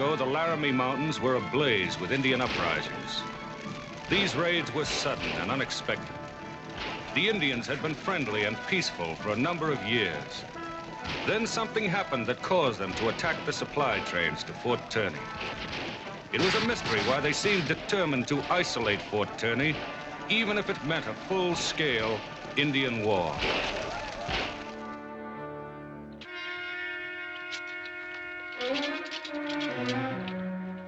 ago, the Laramie Mountains were ablaze with Indian uprisings. These raids were sudden and unexpected. The Indians had been friendly and peaceful for a number of years. Then something happened that caused them to attack the supply trains to Fort Turney. It was a mystery why they seemed determined to isolate Fort Turney, even if it meant a full-scale Indian war.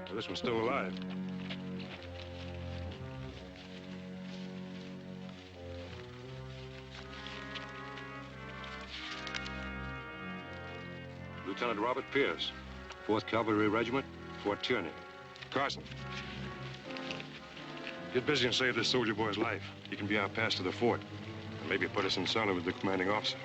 Well, this one's still alive. Lieutenant Robert Pierce, 4th Cavalry Regiment, Fort Turney. Carson, get busy and save this soldier boy's life. He can be our pass to the fort. And maybe put us in solid with the commanding officer.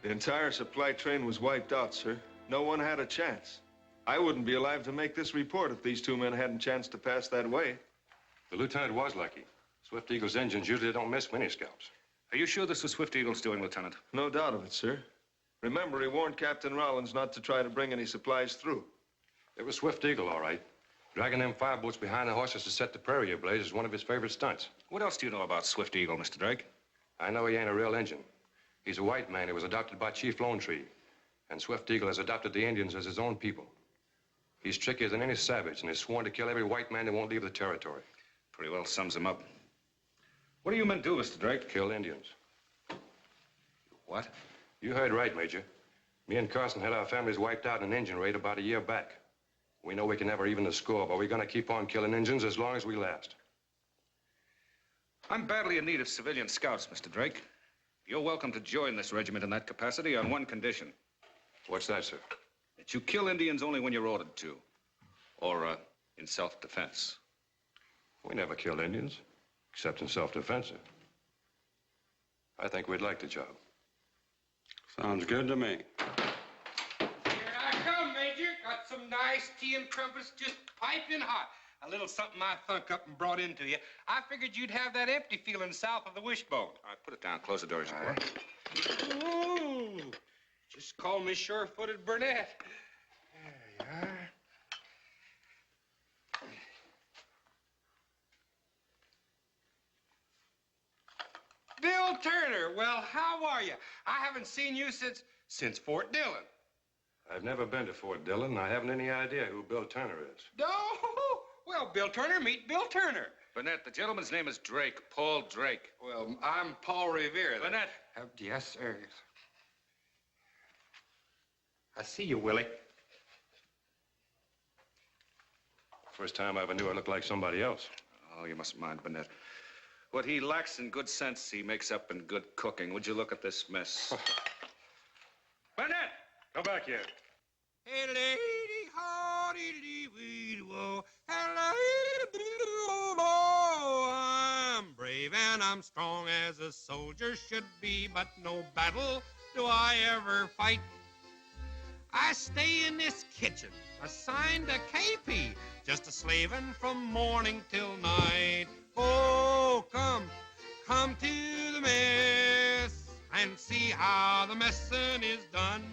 The entire supply train was wiped out, sir. No one had a chance. I wouldn't be alive to make this report if these two men hadn't chanced to pass that way. The lieutenant was lucky. Swift Eagle's engines usually don't miss mini scalps. Are you sure this was Swift Eagle's doing, Lieutenant? No doubt of it, sir. Remember, he warned Captain Rollins not to try to bring any supplies through. It was Swift Eagle, all right. Dragging them fireboats behind the horses to set the prairie ablaze is one of his favorite stunts. What else do you know about Swift Eagle, Mr. Drake? I know he ain't a real Injun. He's a white man who was adopted by Chief Lone Tree. And Swift Eagle has adopted the Indians as his own people. He's trickier than any savage, and is sworn to kill every white man that won't leave the territory. Pretty well sums him up. What do you men do, Mr. Drake? Kill Indians. What? You heard right, Major. Me and Carson had our families wiped out in an Indian raid about a year back. We know we can never even the score, but we're gonna keep on killing Indians as long as we last. I'm badly in need of civilian scouts, Mr. Drake. You're welcome to join this regiment in that capacity on one condition. What's that, sir? That you kill Indians only when you're ordered to. Or, in self-defense. We never killed Indians, except in self-defense. I think we'd like the job. Sounds good to me. Here I come, Major. Got some nice tea and crumpets just piping hot. A little something I thunk up and brought in to you. I figured you'd have that empty feeling south of the wishbone. All right, put it down. Close the doors, you Ooh, just call me sure-footed Burnett. There you are. Bill Turner, well, how are you? I haven't seen you since Fort Dillon. I've never been to Fort Dillon, and I haven't any idea who Bill Turner is. No? Well, Bill Turner, meet Bill Turner. Burnett, the gentleman's name is Drake, Paul Drake. Well, I'm Paul Revere. Burnett. Yes, sir. I see you, Willie. First time I ever knew I looked like somebody else. Oh, you mustn't mind, Burnett. What he lacks in good sense, he makes up in good cooking. Would you look at this mess? Burnett! Come back here. Hey, lady, ho, dee wee wo. I'm brave and I'm strong as a soldier should be, but no battle do I ever fight. I stay in this kitchen, assigned a KP, just a slavin' from morning till night. Oh, come to the mess and see how the messin' is done.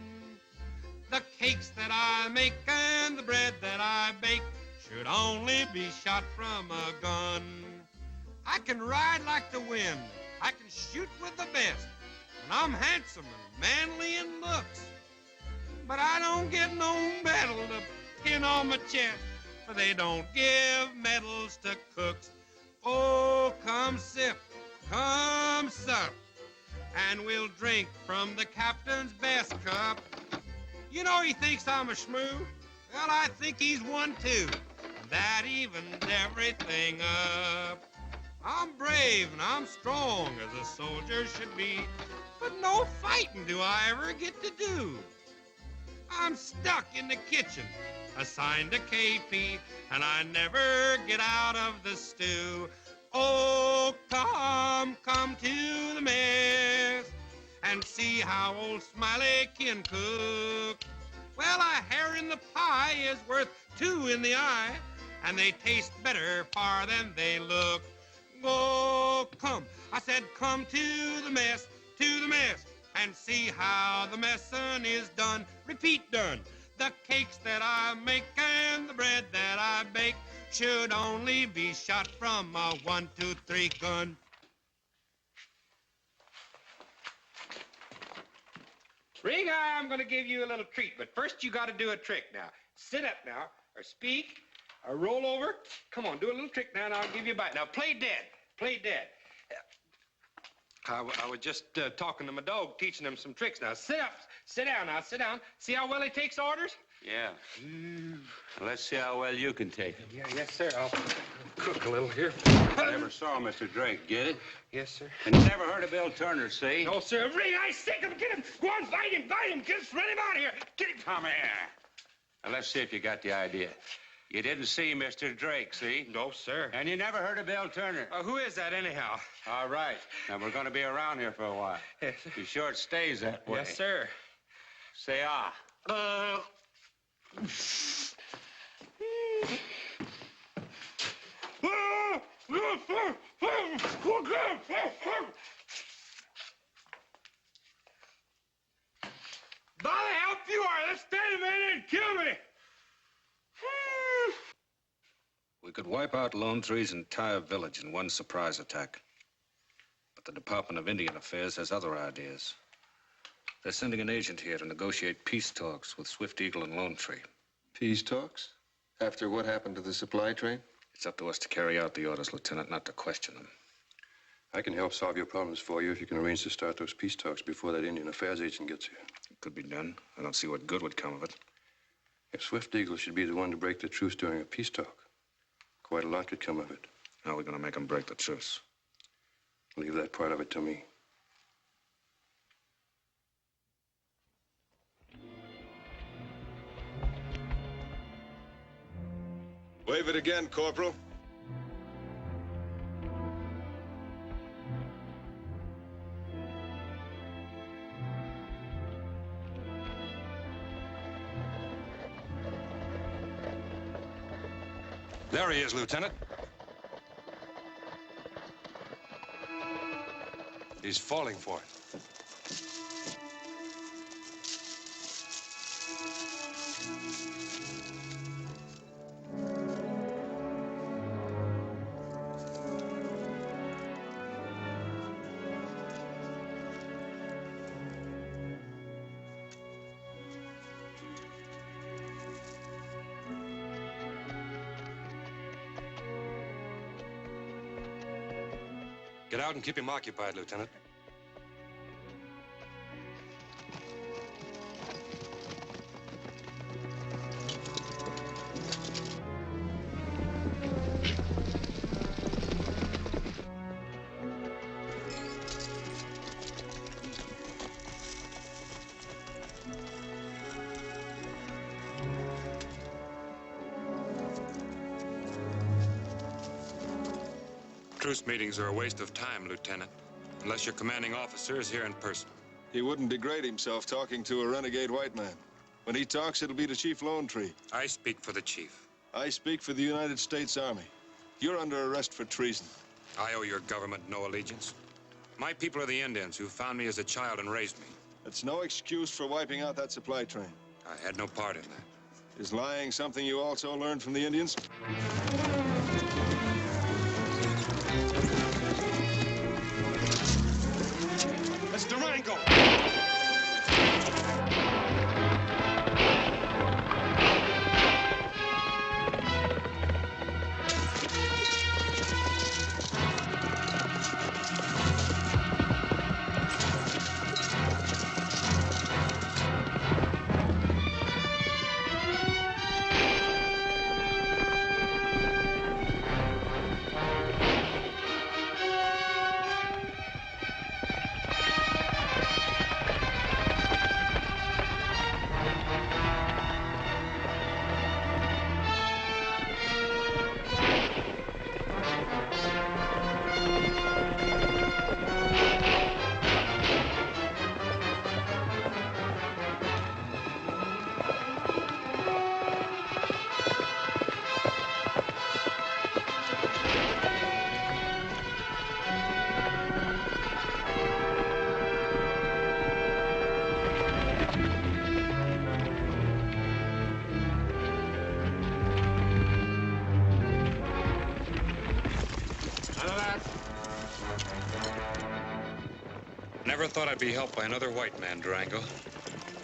The cakes that I make and the bread that I bake should only be shot from a gun. I can ride like the wind, I can shoot with the best, and I'm handsome and manly in looks. But I don't get no medal to pin on my chest, for they don't give medals to cooks. Oh, come sip, come sup, and we'll drink from the captain's best cup. You know he thinks I'm a shmoo. Well, I think he's one too. And that evens everything up. I'm brave and I'm strong as a soldier should be, but no fighting do I ever get to do. I'm stuck in the kitchen, assigned to KP, and I never get out of the stew. Oh, come to the mess and see how old Smiley can cook. Well, a hair in the pie is worth two in the eye, and they taste better far than they look. Oh, come, I said come to the mess, and see how the messin' is done. Repeat, done. The cakes that I make and the bread that I bake should only be shot from a 1, 2, 3 gun. Rig, I'm going to give you a little treat, but first you got to do a trick now. Sit up now, or speak, or roll over. Come on, do a little trick now, and I'll give you a bite. Now, play dead. Play dead. I was just talking to my dog, teaching him some tricks. Now, sit up. Sit down now. Sit down. See how well he takes orders? Yeah. Let's see how well you can take it. Yeah, yes, sir. I'll cook a little here. I never saw Mr. Drake, get it? Yes, sir. And you never heard of Bill Turner, see? No, sir. Ring, I sick him. Get him. Go on, fight him. Get us, run him out of here. Get him. Come here. Now, let's see if you got the idea. You didn't see Mr. Drake, see? No, sir. And you never heard of Bill Turner? Who is that, anyhow? All right. Now, we're going to be around here for a while. Yes, sir. Be sure it stays that way. Yes, sir. Say ah. By the help you are, let's stand a minute and kill me. We could wipe out Lone Tree's entire village in one surprise attack. But the Department of Indian Affairs has other ideas. They're sending an agent here to negotiate peace talks with Swift Eagle and Lone Tree. Peace talks? After what happened to the supply train? It's up to us to carry out the orders, Lieutenant, not to question them. I can help solve your problems for you if you can arrange to start those peace talks before that Indian Affairs agent gets here. It could be done. I don't see what good would come of it. If Swift Eagle should be the one to break the truce during a peace talk, quite a lot could come of it. How are we going to make them break the truce? Leave that part of it to me. Wave it again, Corporal. There he is, Lieutenant. He's falling for it. Get out and keep him occupied, Lieutenant. Truce meetings are a waste of time, Lieutenant, unless your commanding officer is here in person. He wouldn't degrade himself talking to a renegade white man. When he talks, it'll be to Chief Lone Tree. I speak for the chief. I speak for the United States Army. You're under arrest for treason. I owe your government no allegiance. My people are the Indians who found me as a child and raised me. That's no excuse for wiping out that supply train. I had no part in that. Is lying something you also learned from the Indians? Mr. Rango! None of that. Never thought I'd be helped by another white man, Durango.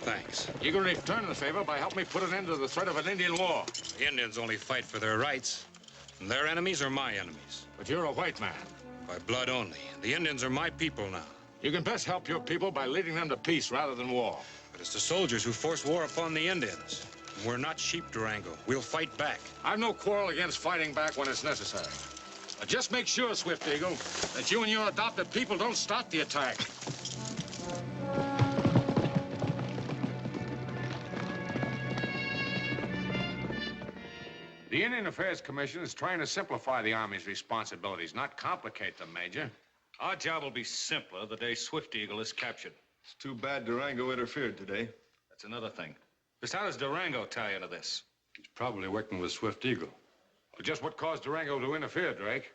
Thanks. You can return the favor by helping me put an end to the threat of an Indian war. The Indians only fight for their rights. And their enemies are my enemies. But you're a white man. By blood only. The Indians are my people now. You can best help your people by leading them to peace rather than war. But it's the soldiers who force war upon the Indians. And we're not sheep, Durango. We'll fight back. I've no quarrel against fighting back when it's necessary. But just make sure, Swift Eagle, that you and your adopted people don't start the attack. The Indian Affairs Commission is trying to simplify the Army's responsibilities, not complicate them, Major. Our job will be simpler the day Swift Eagle is captured. It's too bad Durango interfered today. That's another thing. Just how does Durango tie into this? He's probably working with Swift Eagle. Well, just what caused Durango to interfere, Drake?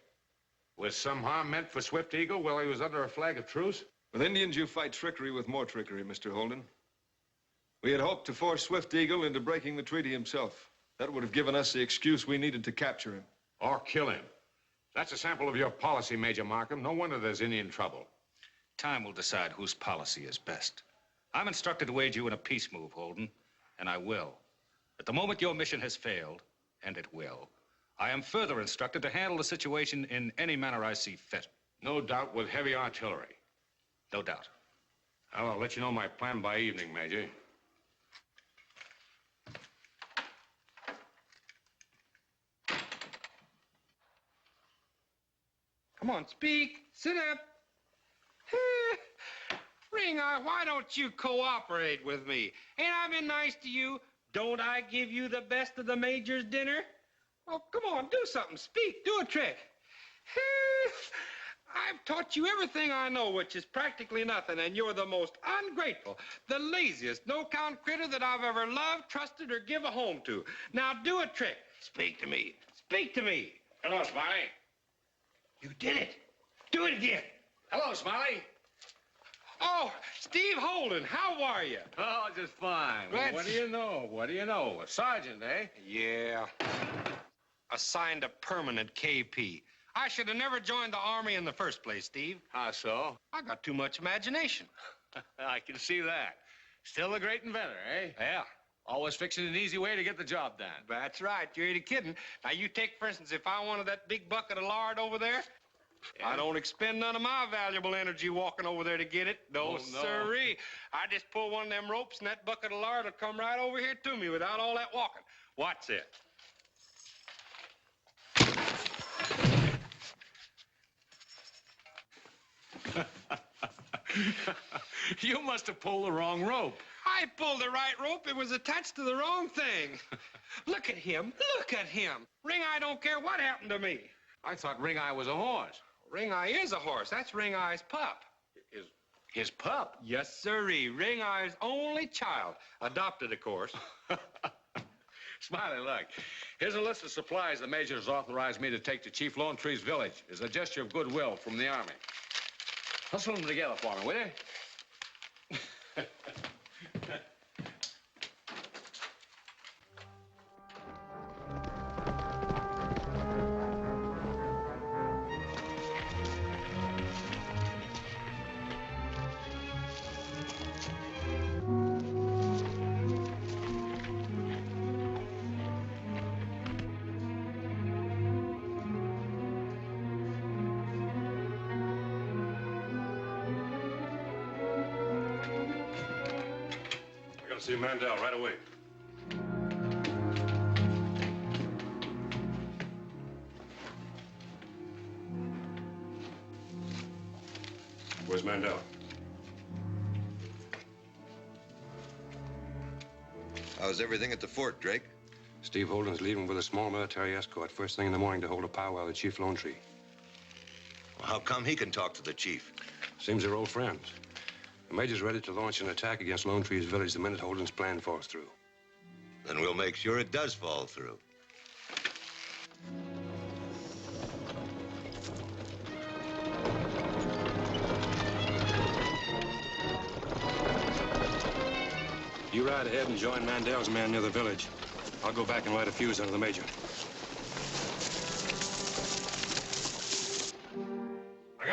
Was some harm meant for Swift Eagle while he was under a flag of truce? With Indians, you fight trickery with more trickery, Mr. Holden. We had hoped to force Swift Eagle into breaking the treaty himself. That would have given us the excuse we needed to capture him. Or kill him. That's a sample of your policy, Major Markham. No wonder there's Indian trouble. Time will decide whose policy is best. I'm instructed to aid you in a peace move, Holden, and I will. At the moment your mission has failed, and it will, I am further instructed to handle the situation in any manner I see fit. No doubt with heavy artillery. No doubt. I'll let you know my plan by evening, Major. Come on, speak. Sit up. Ring Eye, why don't you cooperate with me? Ain't I been nice to you? Don't I give you the best of the Major's dinner? Oh, come on, do something. Speak. Do a trick. I've taught you everything I know, which is practically nothing, and you're the most ungrateful, the laziest, no-count critter that I've ever loved, trusted, or give a home to. Now, do a trick. Speak to me. Speak to me. Hello, Smiley. You did it. Do it again. Hello, Smiley. Oh, Steve Holden, how are you? Oh, just fine. Glad What to- do you know? What do you know? A sergeant, eh? Yeah. Assigned a permanent KP. I should have never joined the Army in the first place, Steve. How so? I got too much imagination. I can see that. Still a great inventor, eh? Yeah. Always fixing an easy way to get the job done. That's right. You ain't kidding. Now, you take, for instance, if I wanted that big bucket of lard over there, Yeah. I don't expend none of my valuable energy walking over there to get it. No, Oh, no. sirree. I just pull one of them ropes, and that bucket of lard will come right over here to me without all that walking. Watch it. You must have pulled the wrong rope. I pulled the right rope. It was attached to the wrong thing. Look at him. Look at him. Ring Eye don't care what happened to me. I thought Ring Eye was a horse. Ring Eye is a horse. That's Ring Eye's pup. His pup? Yes, sirree. Ring Eye's only child. Adopted, of course. Smiley, look. Here's a list of supplies the Major has authorized me to take to Chief Lone Tree's village as a gesture of goodwill from the Army. Hustle them together for me, will you? I gotta see Mandel right away. Where's Mandel? How's everything at the fort, Drake? Steve Holden's leaving with a small military escort first thing in the morning to hold a powwow at Chief Lone Tree. Well, how come he can talk to the chief? Seems they're old friends. The Major's ready to launch an attack against Lone Tree's village the minute Holden's plan falls through. Then we'll make sure it does fall through. You ride ahead and join Mandel's man near the village. I'll go back and light a fuse under the Major.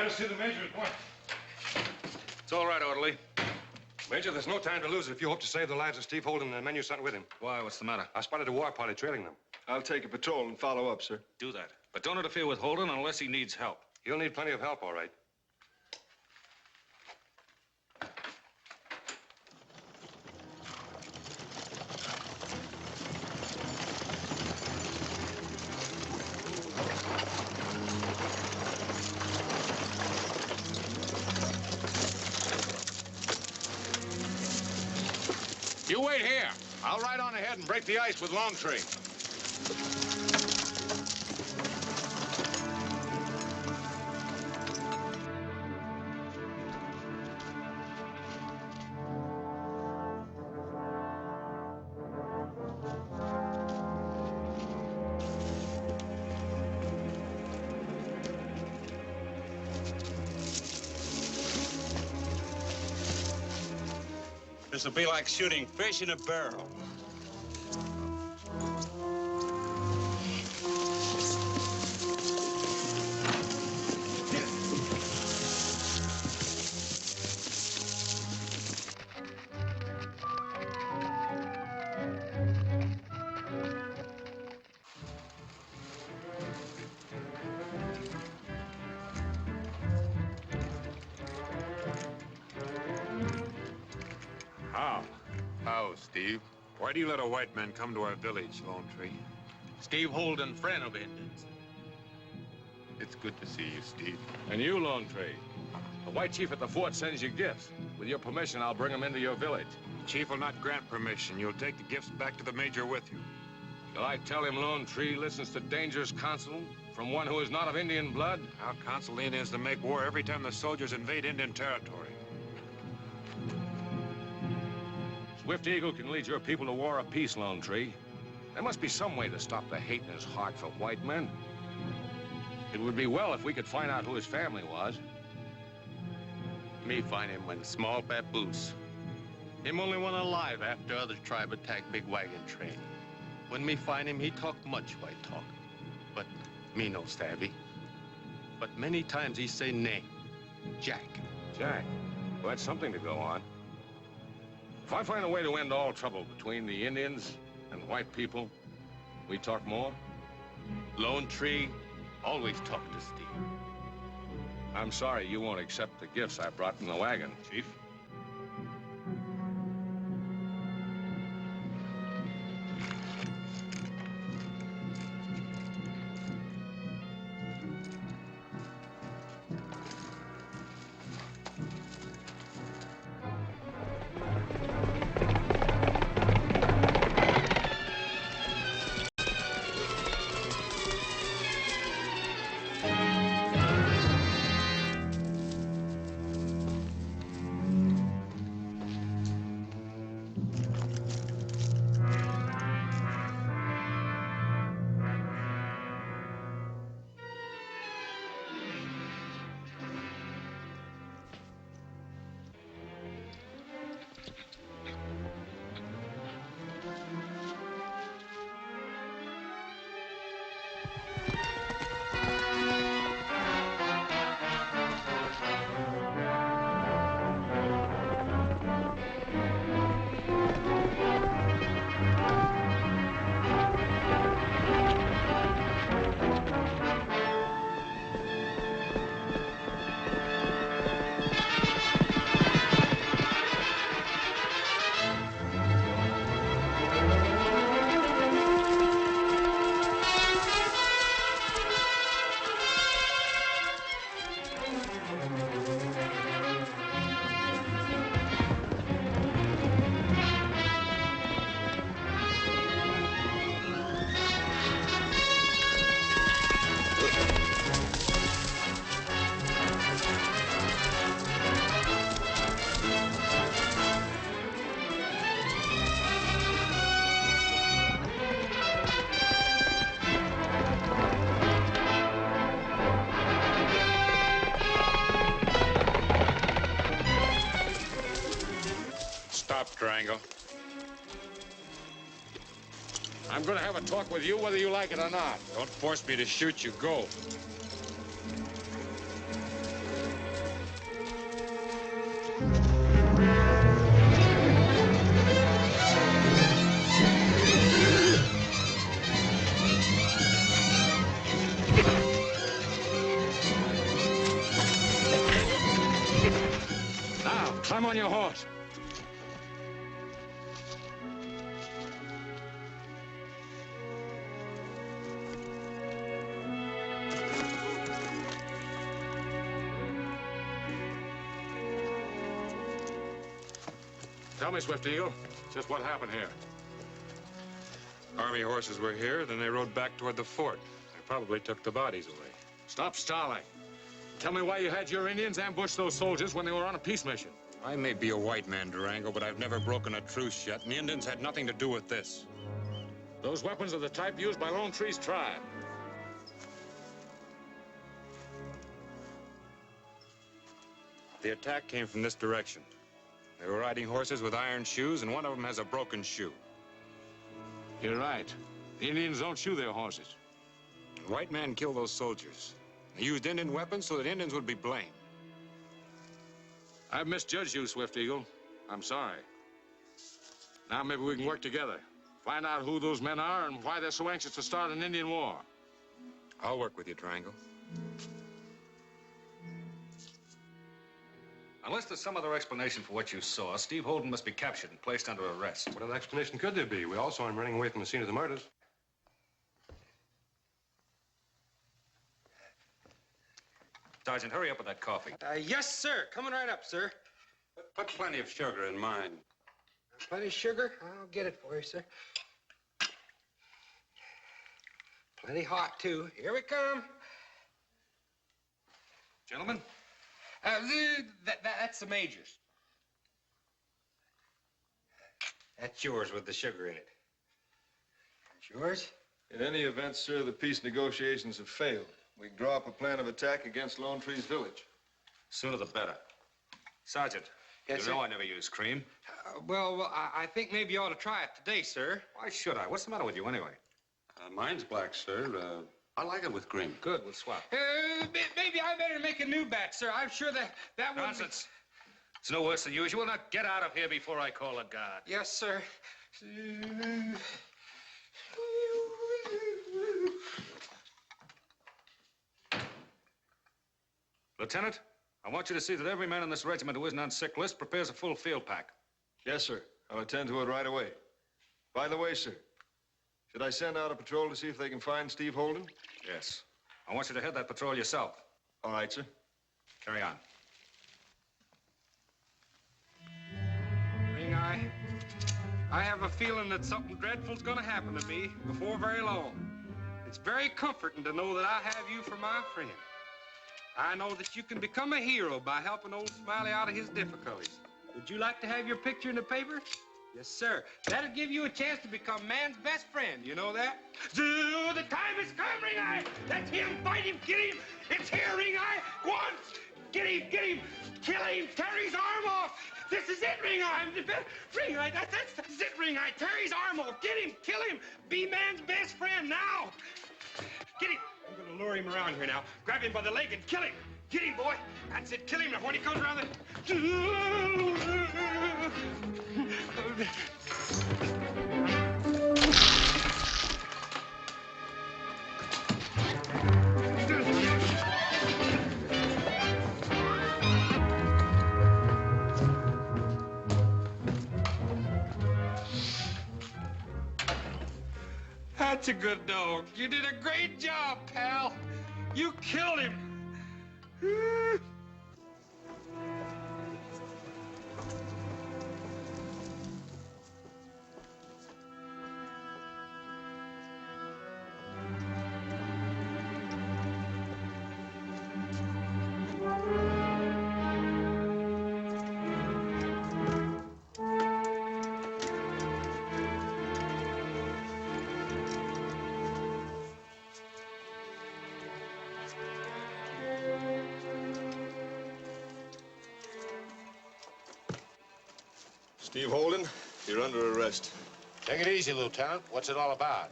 gotta see the major at once. It's all right, orderly. Major, there's no time to lose if you hope to save the lives of Steve Holden and the men you sent with him. Why, what's the matter? I spotted a war party trailing them. I'll take a patrol and follow up, sir. Do that. But don't interfere with Holden unless he needs help. He'll need plenty of help, all right. You wait here. I'll ride on ahead and break the ice with Longtree. This'll be like shooting fish in a barrel. How, Steve? Why do you let a white man come to our village, Lone Tree? Steve Holden, friend of Indians. It's good to see you, Steve. And you, Lone Tree. The white chief at the fort sends you gifts. With your permission, I'll bring them into your village. Chief will not grant permission. You'll take the gifts back to the major with you. Shall I tell him Lone Tree listens to dangerous counsel from one who is not of Indian blood? Our counsel the Indians to make war every time the soldiers invade Indian territory. Swift Eagle can lead your people to war of peace, Lone Tree. There must be some way to stop the hate in his heart for white men. It would be well if we could find out who his family was. Me find him when small papoose. Him only one alive after other tribe attack big wagon train. When me find him, he talk much white talk. But me no savvy. But many times he say name. Jack. Jack. Well, that's something to go on. If I find a way to end all trouble between the Indians and white people, we talk more? Lone Tree always talk to Steve. I'm sorry you won't accept the gifts I brought in the wagon, Chief. Triangle. I'm going to have a talk with you whether you like it or not. Don't force me to shoot you. Go. Climb on your horse. Tell me, Swift Eagle, just what happened here? Army horses were here, then they rode back toward the fort. They probably took the bodies away. Stop stalling. Tell me why you had your Indians ambush those soldiers when they were on a peace mission. I may be a white man, Durango, but I've never broken a truce yet, and the Indians had nothing to do with this. Those weapons are the type used by Lone Tree's tribe. The attack came from this direction. They were riding horses with iron shoes, and one of them has a broken shoe. You're right. The Indians don't shoe their horses. The white man killed those soldiers. They used Indian weapons so that Indians would be blamed. I've misjudged you, Swift Eagle. I'm sorry. Now maybe we can work together. Find out who those men are and why they're so anxious to start an Indian war. I'll work with you, Durango. Unless there's some other explanation for what you saw, Steve Holden must be captured and placed under arrest. What other explanation could there be? We all saw him running away from the scene of the murders. Sergeant, hurry up with that coffee. Yes, sir. Coming right up, sir. Put plenty of sugar in mine. Plenty of sugar? I'll get it for you, sir. Plenty hot, too. Here we come. Gentlemen? That's the Major's. That's yours with the sugar in it. That's yours? In any event, sir, the peace negotiations have failed. We can draw up a plan of attack against Lone Tree's village. Sooner the better. Sergeant, Yes, you sir? know I never use cream. I think maybe you ought to try it today, sir. Why should I? What's the matter with you anyway? Mine's black, sir. I like it with cream. Good, we'll swap. Maybe I better make a new batch, sir. I'm sure that would. Nonsense. It's no worse than usual. Now get out of here before I call a guard. Yes, sir. Lieutenant, I want you to see that every man in this regiment who isn't on sick list prepares a full field pack. Yes, sir. I'll attend to it right away. By the way, sir, should I send out a patrol to see if they can find Steve Holden? Yes. I want you to head that patrol yourself. All right, sir. Carry on. Ring Eye, I have a feeling that something dreadful's gonna happen to me before very long. It's very comforting to know that I have you for my friend. I know that you can become a hero by helping old Smiley out of his difficulties. Would you like to have your picture in the paper? Yes, sir. That'll give you a chance to become man's best friend. You know that? The time has come, Ring Eye. That's him. Fight him. Get him. It's here, Ring Eye. Go on. Get him. Get him. Kill him. Tear his arm off. This is it, Ring Eye. Ring Eye. That's it, Ring Eye. Tear his arm off. Get him. Kill him. Be man's best friend now. Get him. I'm going to lure him around here now. Grab him by the leg and kill him. Get him, boy. That's it. Kill him. Now, when he comes around the... That's a good dog. You did a great job, pal. You killed him. Steve Holden, you're under arrest. Take it easy, Lieutenant. What's it all about?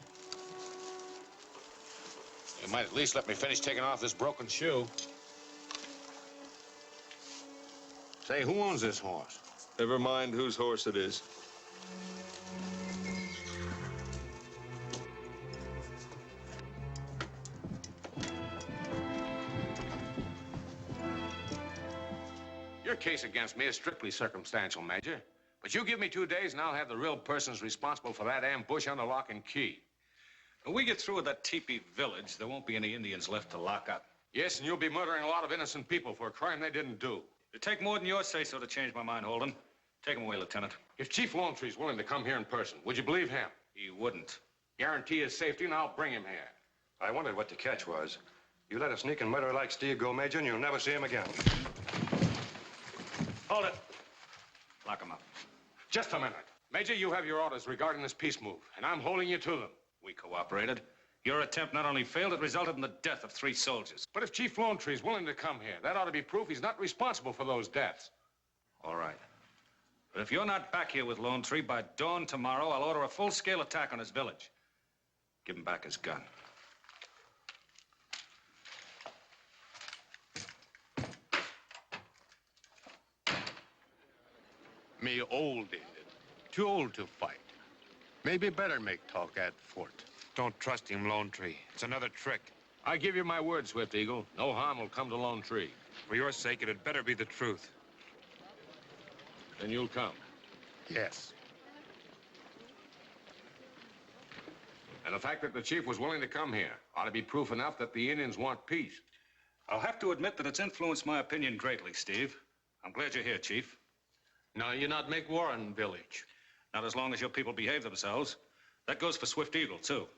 You might at least let me finish taking off this broken shoe. Say, who owns this horse? Never mind whose horse it is. Your case against me is strictly circumstantial, Major. But you give me 2 days and I'll have the real persons responsible for that ambush under lock and key. When we get through with that teepee village, there won't be any Indians left to lock up. Yes, and you'll be murdering a lot of innocent people for a crime they didn't do. It'd take more than your say-so to change my mind, Holden. Take him away, Lieutenant. If Chief Lone Tree's willing to come here in person, would you believe him? He wouldn't. Guarantee his safety and I'll bring him here. I wondered what the catch was. You let a sneaking murderer like Steve go, Major, and you'll never see him again. Hold it. Lock him up. Just a minute. Major, you have your orders regarding this peace move, and I'm holding you to them. We cooperated. Your attempt not only failed, it resulted in the death of 3 soldiers. But if Chief Lone Tree's willing to come here, that ought to be proof he's not responsible for those deaths. All right. But if you're not back here with Lone Tree by dawn tomorrow, I'll order a full-scale attack on his village. Give him back his gun. Me old Indian. Too old to fight. Maybe better make talk at fort. Don't trust him, Lone Tree. It's another trick. I give you my word, Swift Eagle. No harm will come to Lone Tree. For your sake, it had better be the truth. Then you'll come. Yes. And the fact that the chief was willing to come here ought to be proof enough that the Indians want peace. I'll have to admit that it's influenced my opinion greatly, Steve. I'm glad you're here, Chief. Now you not make war on village. Not as long as your people behave themselves. That goes for Swift Eagle, too.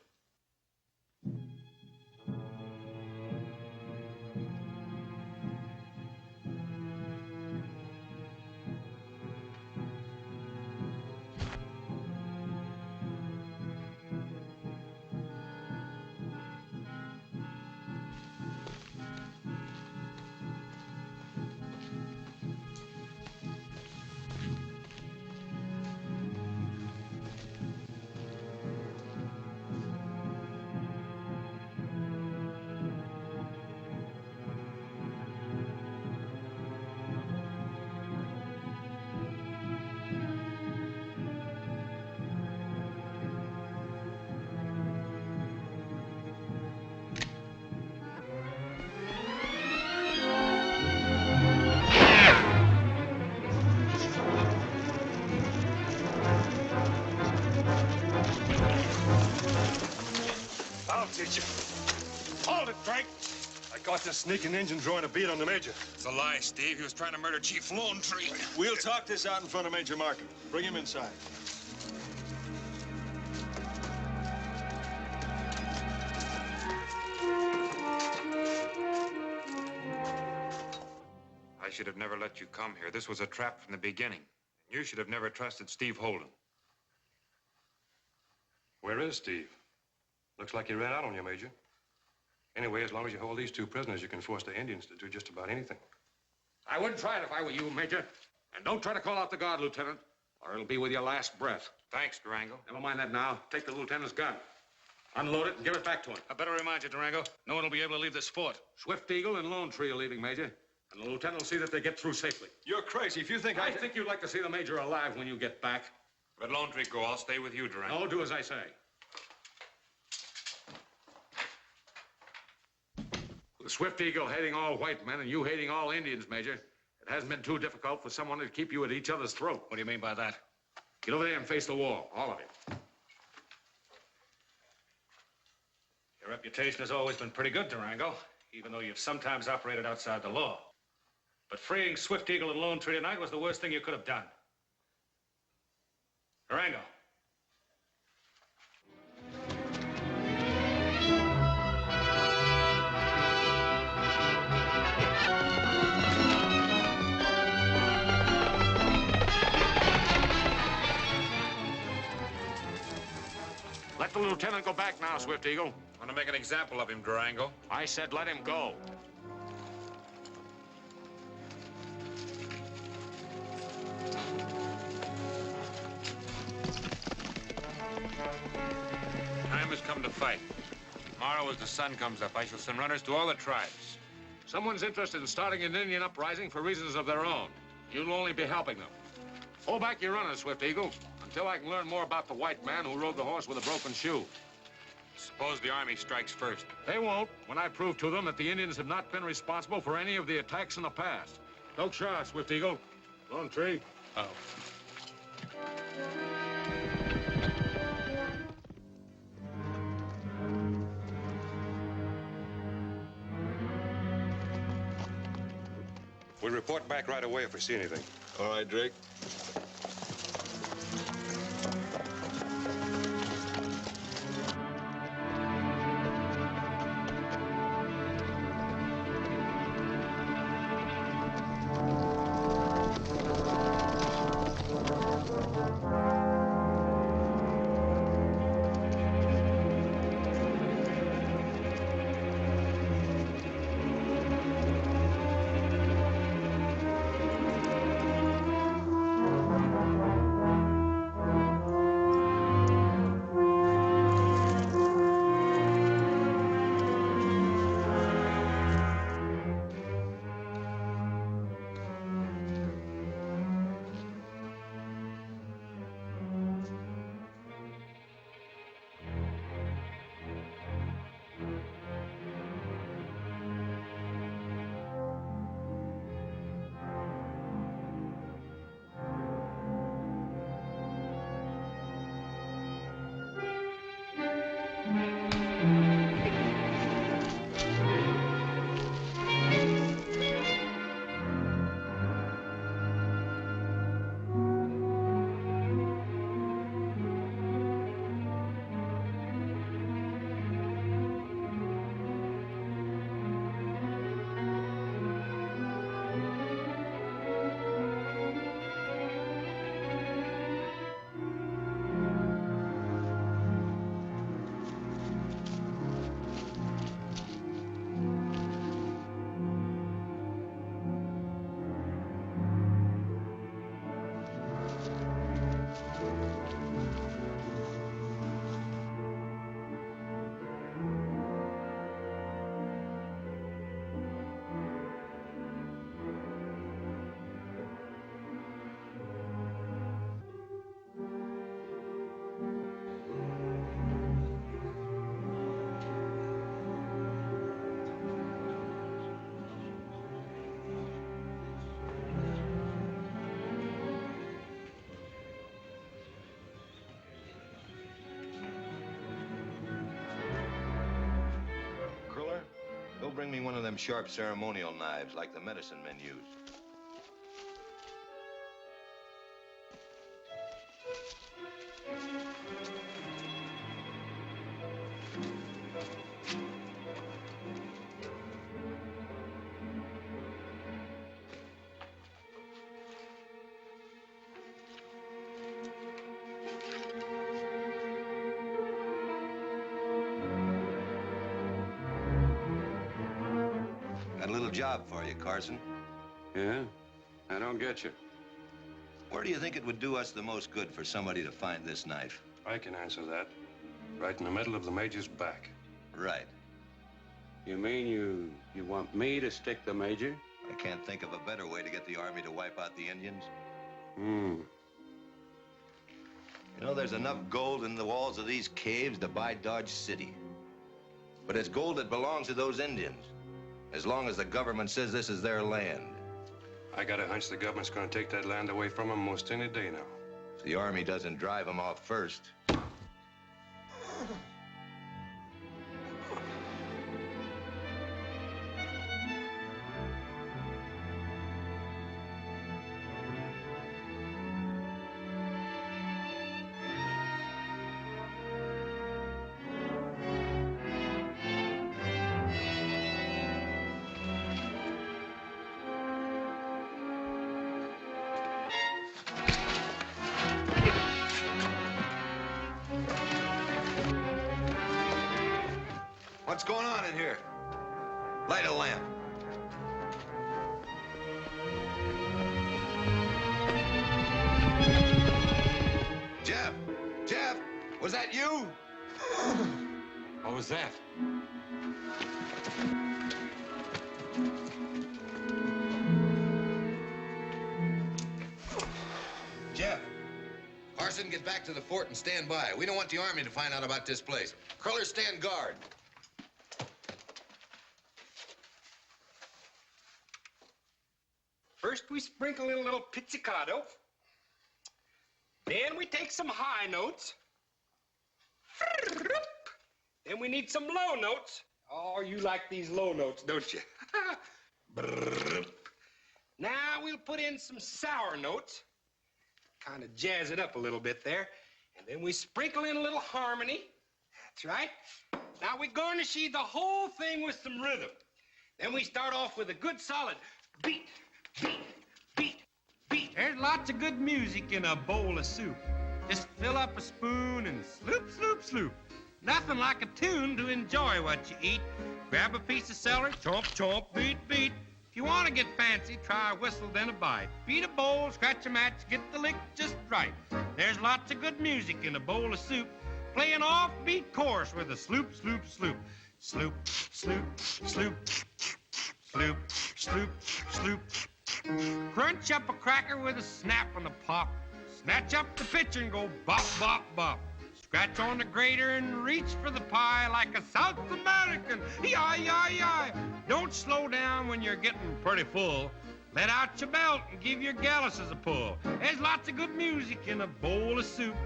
Hold it, Drake. I caught this sneaking Injun drawing a bead on the Major. It's a lie, Steve. He was trying to murder Chief Lone Tree. We'll talk this out in front of Major Markham. Bring him inside. I should have never let you come here. This was a trap from the beginning. You should have never trusted Steve Holden. Where is Steve? Looks like he ran out on you, Major. Anyway, as long as you hold these 2 prisoners, you can force the Indians to do just about anything. I wouldn't try it if I were you, Major. And don't try to call out the guard, Lieutenant, or it'll be with your last breath. Thanks, Durango. Never mind that now. Take the lieutenant's gun. Unload it and give it back to him. I better remind you, Durango, no one will be able to leave this fort. Swift Eagle and Lone Tree are leaving, Major. And the lieutenant will see that they get through safely. You're crazy if you think I think you'd like to see the Major alive when you get back. Let Lone Tree go. I'll stay with you, Durango. No, do as I say. With Swift Eagle hating all white men and you hating all Indians, Major, it hasn't been too difficult for someone to keep you at each other's throat. What do you mean by that? Get over there and face the wall, all of you. Your reputation has always been pretty good, Durango, even though you've sometimes operated outside the law. But freeing Swift Eagle and Lone Tree tonight was the worst thing you could have done. Durango. Let the lieutenant go back now, Swift Eagle. Want to make an example of him, Durango? I said let him go. Time has come to fight. Tomorrow, as the sun comes up, I shall send runners to all the tribes. Someone's interested in starting an Indian uprising for reasons of their own. You'll only be helping them. Hold back your runners, Swift Eagle, until I can learn more about the white man who rode the horse with a broken shoe. Suppose the army strikes first. They won't, when I prove to them that the Indians have not been responsible for any of the attacks in the past. Don't shot, Swift Eagle. Lone Tree. Oh. We'll report back right away if we see anything. All right, Drake. Go bring me one of them sharp ceremonial knives like the medicine men use. Got a little job for you, Carson. Yeah? I don't get you. Where do you think it would do us the most good for somebody to find this knife? I can answer that. Right in the middle of the Major's back. Right. You mean you want me to stick the Major? I can't think of a better way to get the Army to wipe out the Indians. Hmm. You know, there's enough gold in the walls of these caves to buy Dodge City. But it's gold that belongs to those Indians, as long as the government says this is their land. I got a hunch the government's gonna take that land away from them most any day now. If the Army doesn't drive them off first. What's going on in here? Light a lamp. Jeff! Jeff! Was that you? What was that? Jeff! Carson, get back to the fort and stand by. We don't want the Army to find out about this place. Crullers, stand guard. First, we sprinkle in a little pizzicato. Then we take some high notes. Then we need some low notes. Oh, you like these low notes, don't you? Now we'll put in some sour notes. Kind of jazz it up a little bit there. And then we sprinkle in a little harmony. That's right. Now we garnish the whole thing with some rhythm. Then we start off with a good solid beat, beat, beat, beat. There's lots of good music in a bowl of soup. Just fill up a spoon and sloop, sloop, sloop. Nothing like a tune to enjoy what you eat. Grab a piece of celery, chomp, chomp, beat, beat. If you want to get fancy, try a whistle, then a bite. Beat a bowl, scratch a match, get the lick just right. There's lots of good music in a bowl of soup. Play an offbeat chorus with a sloop, sloop, sloop. Sloop, sloop, sloop, sloop, sloop, sloop. Crunch up a cracker with a snap and a pop. Snatch up the pitcher and go bop, bop, bop. Scratch on the grater and reach for the pie like a South American. Yi-yi-yi. Don't slow down when you're getting pretty full. Let out your belt and give your galluses a pull. There's lots of good music in a bowl of soup.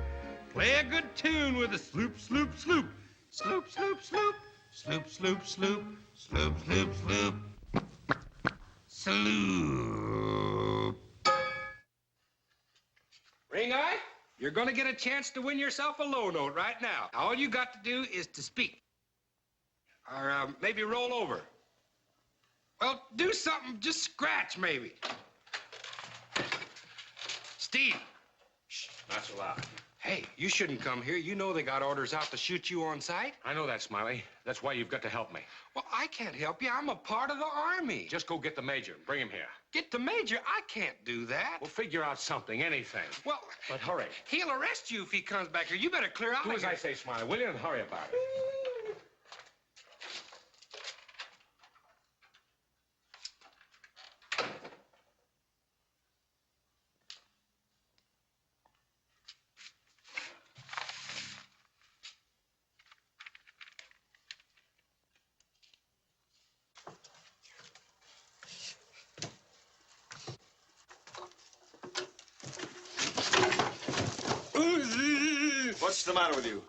Play a good tune with a sloop, sloop, sloop. Sloop, sloop, sloop. Sloop, sloop, sloop. Sloop, sloop, sloop. Sloop. Ring Eye, you're gonna get a chance to win yourself a low note right now. All you got to do is to speak. Or maybe roll over. Well, do something, just scratch maybe. Steve. Shh, not so loud. Hey, you shouldn't come here. You know they got orders out to shoot you on sight. I know that, Smiley. That's why you've got to help me. Well, I can't help you. I'm a part of the Army. Just go get the major and bring him here. Get the major? I can't do that. We'll figure out something, anything. Well, but hurry. He'll arrest you if he comes back here. You better clear out Do of as here. I say, Smiley, will you? And hurry about it. What's the matter with you?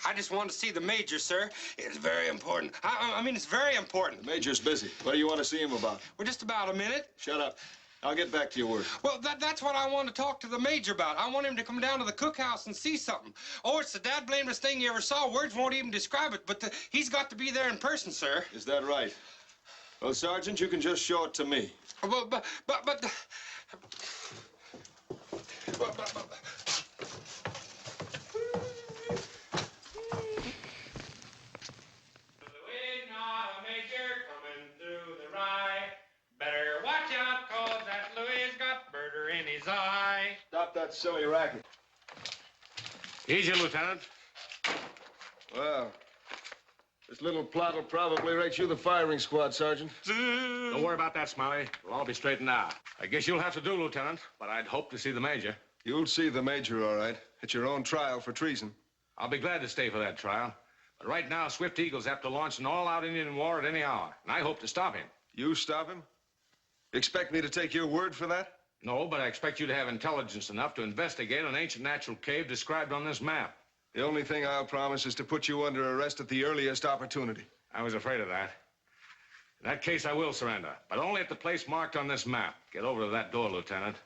I just want to see the major, sir. It's very important. I mean, it's very important. The major's busy. What do you want to see him about? Well, just about a minute. Shut up. I'll get back to your work. Well, that's what I want to talk to the major about. I want him to come down to the cookhouse and see something. Oh, it's the dad-blamedest thing you ever saw. Words won't even describe it, but he's got to be there in person, sir. Is that right? Well, Sergeant, you can just show it to me. But Stop that silly racket. Easy, Lieutenant. Well, this little plot will probably rate you the firing squad, Sergeant. Don't worry about that, Smiley. We'll all be straightened out. I guess you'll have to do, Lieutenant, but I'd hope to see the major. You'll see the major, all right. At your own trial for treason. I'll be glad to stay for that trial. But right now, Swift Eagle's apt to launch an all-out Indian war at any hour, and I hope to stop him. You stop him? Expect me to take your word for that? No, but I expect you to have intelligence enough to investigate an ancient natural cave described on this map. The only thing I'll promise is to put you under arrest at the earliest opportunity. I was afraid of that. In that case, I will surrender, but only at the place marked on this map. Get over to that door, Lieutenant.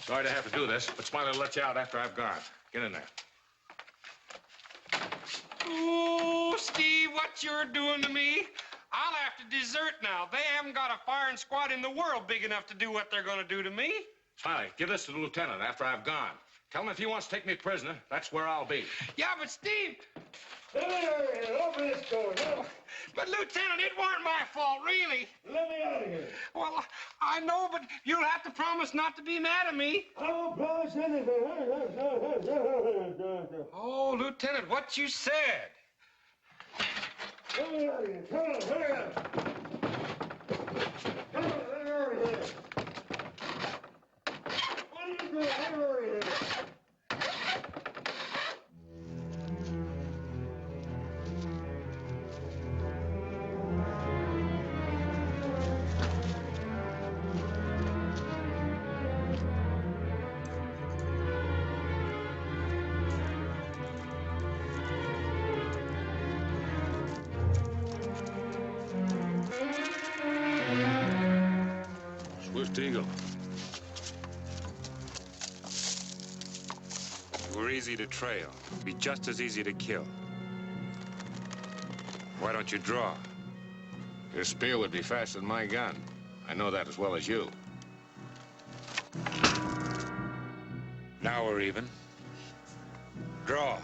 Sorry to have to do this, but Smiley will let you out after I've gone. Get in there. oh, Steve, what you're doing to me? I'll have to desert now. They haven't got a firing squad in the world big enough to do what they're going to do to me. Smiley, give this to the lieutenant after I've gone. Tell him if he wants to take me prisoner, that's where I'll be. Yeah, but Steve... Open this door, no. But, Lieutenant, it weren't my fault, really. Let me out of here. Well, I know, but you'll have to promise not to be mad at me. I won't promise anything. Oh, Lieutenant, what you said. Let me out of here. Come on, hurry up. Come on, let me out of here. What are you doing? Let me out of here. Swift Eagle. You were easy to trail. Be just as easy to kill. Why don't you draw? Your spear would be faster than my gun. I know that as well as you. Now we're even. Draw.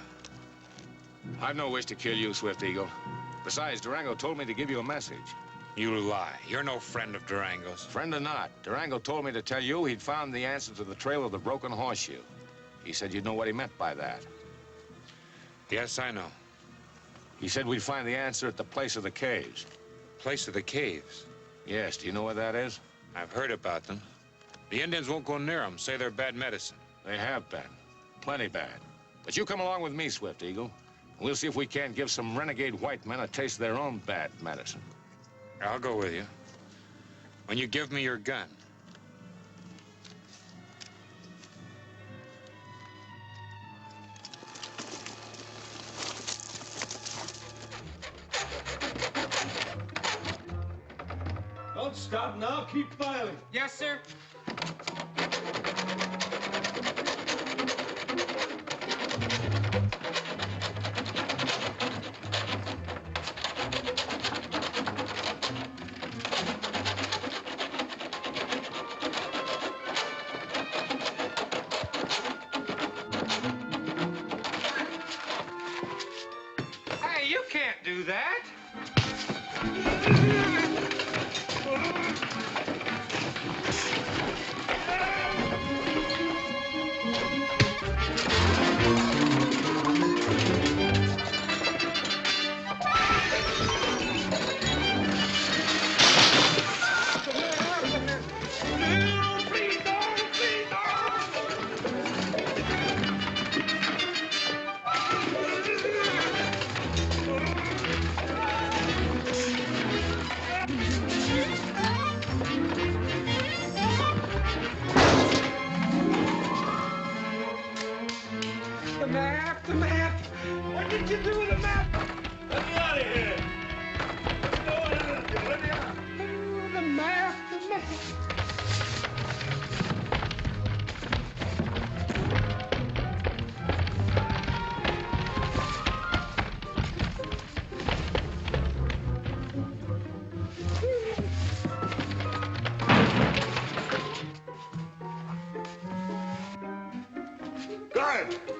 I've no wish to kill you, Swift Eagle. Besides, Durango told me to give you a message. You lie. You're no friend of Durango's. Friend or not, Durango told me to tell you he'd found the answer to the trail of the broken horseshoe. He said you'd know what he meant by that. Yes, I know. He said we'd find the answer at the place of the caves. Place of the caves? Yes, do you know where that is? I've heard about them. The Indians won't go near them, say they're bad medicine. They have been. Plenty bad. But you come along with me, Swift Eagle, and we'll see if we can't give some renegade white men a taste of their own bad medicine. I'll go with you. When you give me your gun. Don't stop now. Keep firing. Yes, sir. Hey, you can't do that. The map! What did you do with the map? Let me out of here. Let me out. Oh, the map!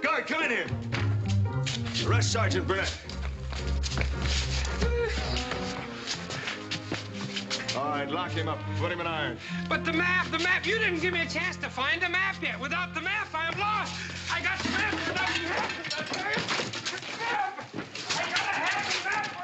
Guard, come in here. Arrest Sergeant Burnett. All right, lock him up. Put him in irons. But the map! You didn't give me a chance to find the map yet. Without the map, I am lost. I got the map. Without the map, I gotta have the map.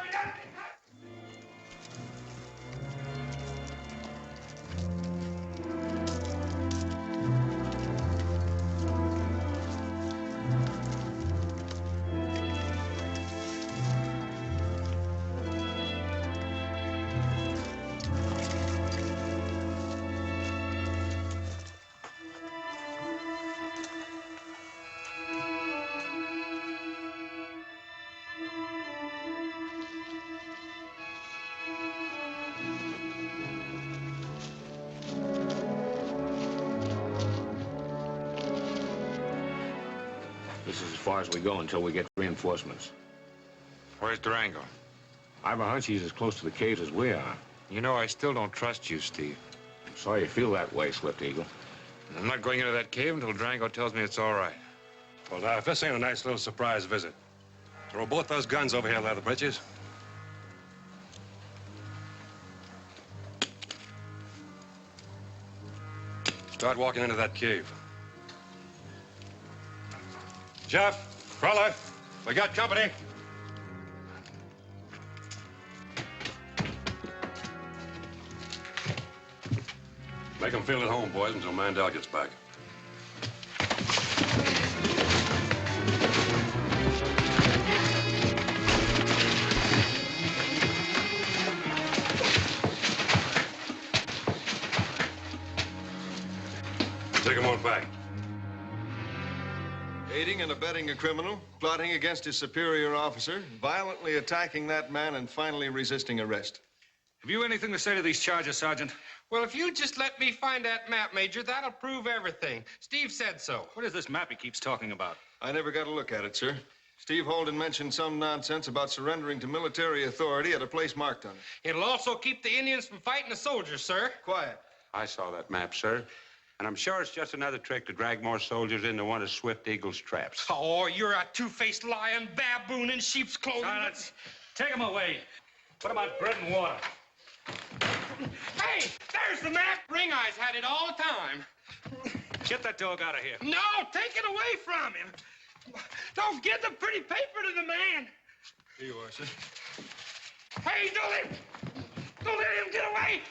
This is as far as we go until we get reinforcements. Where's Durango? I've a hunch he's as close to the caves as we are. You know, I still don't trust you, Steve. I'm sorry you feel that way, Swift Eagle. I'm not going into that cave until Durango tells me it's all right. Well, now, if this ain't a nice little surprise visit, throw both those guns over here, Leather Britches. Start walking into that cave. Jeff, Crawler, we got company. Make them feel at home, boys, until Mandel gets back. Take him on back. Aiding and abetting a criminal, plotting against his superior officer, violently attacking that man, and finally resisting arrest. Have you anything to say to these charges, Sergeant? Well, if you just let me find that map, Major, that'll prove everything. Steve said so. What is this map he keeps talking about? I never got a look at it, sir. Steve Holden mentioned some nonsense about surrendering to military authority at a place marked on it. It'll also keep the Indians from fighting the soldiers, sir. Quiet. I saw that map, sir. And I'm sure it's just another trick to drag more soldiers into one of Swift Eagle's traps. Oh, you're a two-faced lion, baboon in sheep's clothing. Silence. Take him away. Put him on bread and water. Hey, there's the map. Ring Eyes had it all the time. Get that dog out of here. No, take it away from him. Don't give the pretty paper to the man. Here you are, sir. Hey, don't let him get away.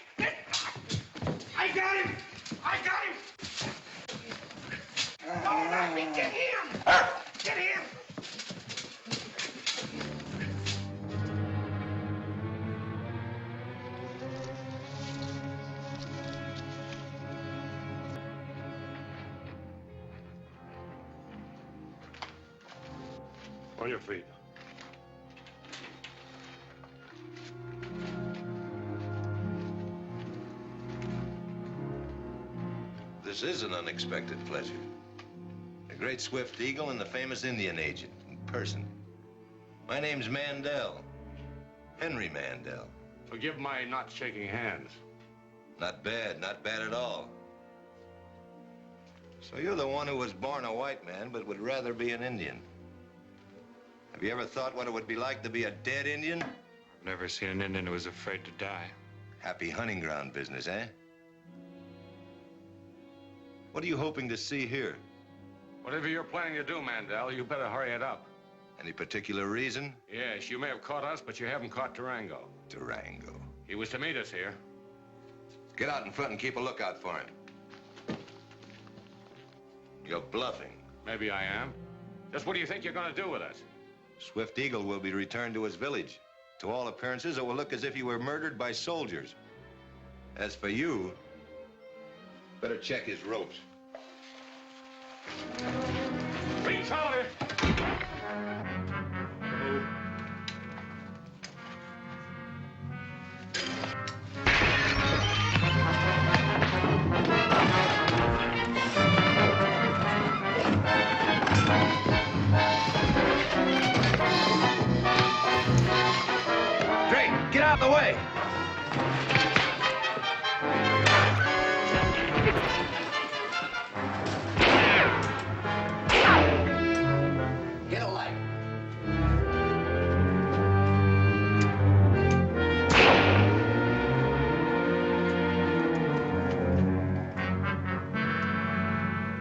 I got him. I got him. Don't let me get him. Get him. On your feet. This is an unexpected pleasure. The great Swift Eagle and the famous Indian agent in person. My name's Mandel. Henry Mandel. Forgive my not shaking hands. Not bad at all. So you're the one who was born a white man but would rather be an Indian. Have you ever thought what it would be like to be a dead Indian? I've never seen an Indian who was afraid to die. Happy hunting ground business, eh? What are you hoping to see here? Whatever you're planning to do, Mandel, you better hurry it up. Any particular reason? Yes, you may have caught us, but you haven't caught Durango. Durango. He was to meet us here. Get out in front and keep a lookout for him. You're bluffing. Maybe I am. Just what do you think you're going to do with us? Swift Eagle will be returned to his village. To all appearances, it will look as if you were murdered by soldiers. As for you, better check his ropes. Reach harder! Get out of the way! Get a light.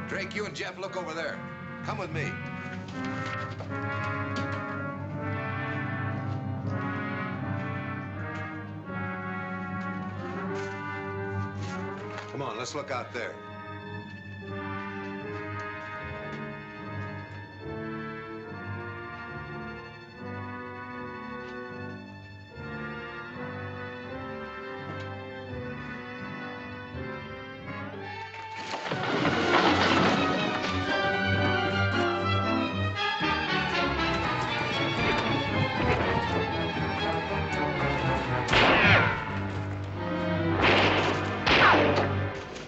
Drake, you and Jeff look over there. Come with me. Come on, let's look out there.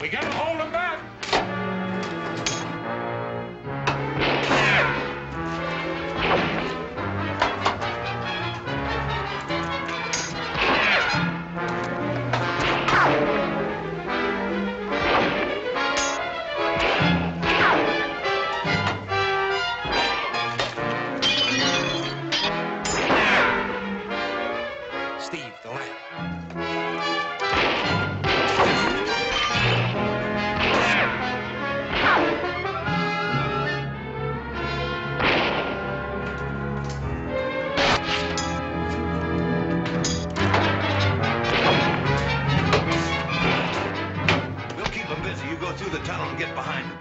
We gotta hold him back! Steve, the lamp. We'll keep him busy. You go through the tunnel and get behind him.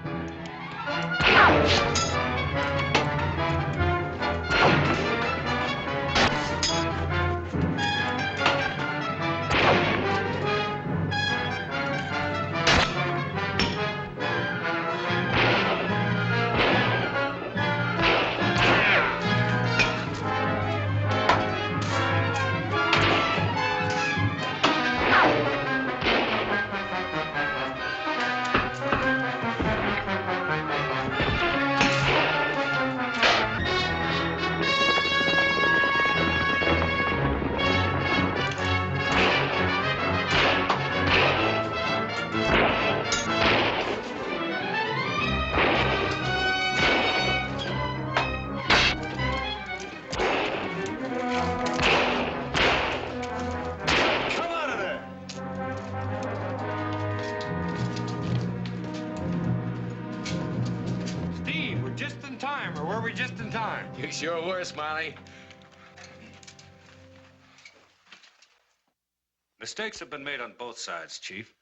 we just in time? You sure were, Smiley. Mistakes have been made on both sides, Chief.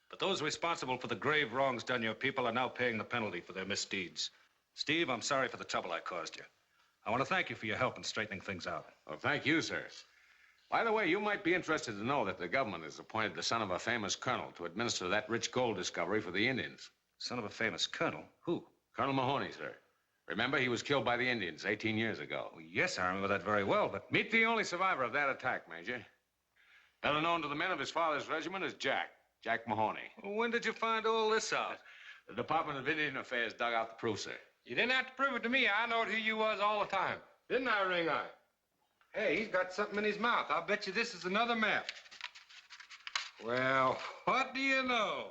But those responsible for the grave wrongs done your people are now paying the penalty for their misdeeds. Steve, I'm sorry for the trouble I caused you. I want to thank you for your help in straightening things out. Well, thank you, sir. By the way, you might be interested to know that the government has appointed the son of a famous colonel to administer that rich gold discovery for the Indians. Son of a famous colonel? Who? Colonel Mahoney, sir. Remember, he was killed by the Indians 18 years ago. Well, yes, I remember that very well, but... Meet the only survivor of that attack, Major. Better known to the men of his father's regiment as Jack Mahoney. Well, when did you find all this out? The Department of Indian Affairs dug out the proof, sir. You didn't have to prove it to me. I knowed who you was all the time. Didn't I, Ring Eye? Hey, he's got something in his mouth. I'll bet you this is another map. Well, what do you know?